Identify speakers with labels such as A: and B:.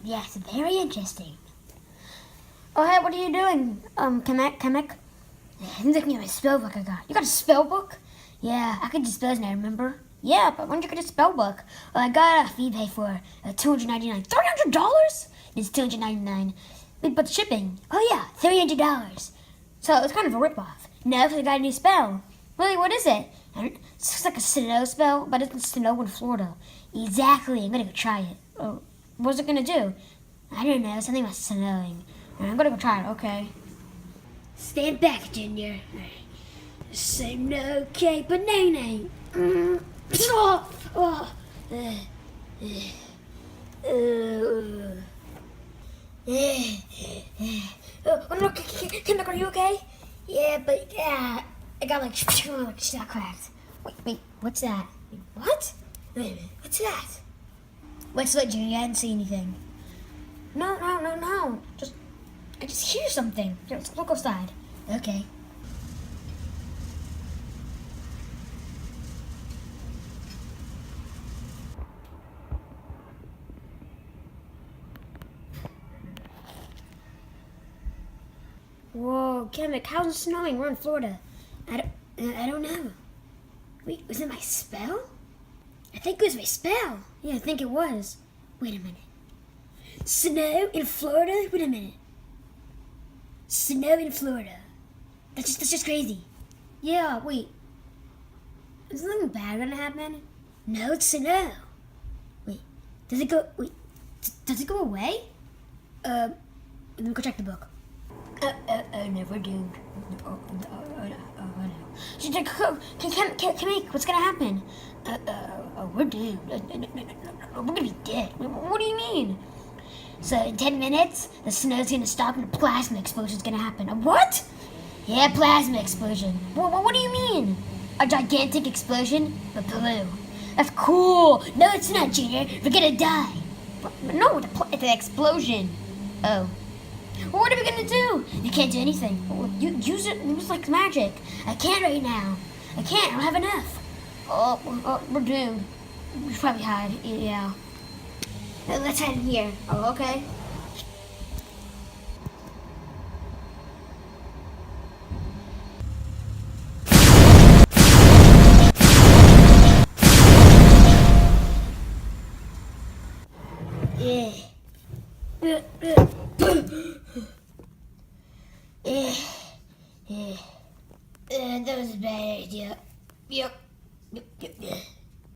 A: Yes, very interesting. Oh, hey, what are you doing, Kamek? I'm looking at my spell book I got. You got a spell book? Yeah, I could do spells now, remember? Yeah, but when did you get a spell book? Well, I got it off eBay for $299. $300? It's $299. But shipping? Oh yeah, $300. So it's kind of a ripoff. Now I got a new spell. Really, what is it? It's like a snow spell, but it's snow in Florida. Exactly, I'm gonna go try it. Oh, what's it gonna do? I don't know, something about snowing. I'm gonna go try it, okay? Stand back, Junior. Say no, okay, but nay, nay. Oh, oh, oh no, Kim, are you okay? Yeah, but yeah, I got like shot cracked. Wait, what's that? What? Wait a minute, what's that? What's that, Junior? I didn't see anything. No. I just hear something. Let's look outside. Okay. Whoa, Kamek, how's it snowing? We're in Florida. I don't know. Wait, was it my spell? I think it was my spell. Yeah, I think it was. Wait a minute. Snow in Florida? Wait a minute. Snow in Florida. That's just crazy. Yeah, wait. Is something bad gonna happen? No, it's snow. Wait, does it does it go away? Let me go check the book. No, we're doomed. Oh, no. She's like, Kamik, what's gonna happen? We're doomed. We're gonna be dead. What do you mean? So in 10 minutes, the snow's gonna stop and a plasma explosion's gonna happen. A what? Yeah, plasma explosion. What do you mean? A gigantic explosion? But blue. That's cool. No, it's not, Junior. We're gonna die. No, it's an explosion. Oh. Well, what are we gonna do? You can't do anything. You use it. It was like magic. I can't right now. I can't. I don't have enough. Oh, we're doomed. We should probably hide. Yeah. Let's hide in here. Oh, okay. Yeah. That was a bad idea. Yep.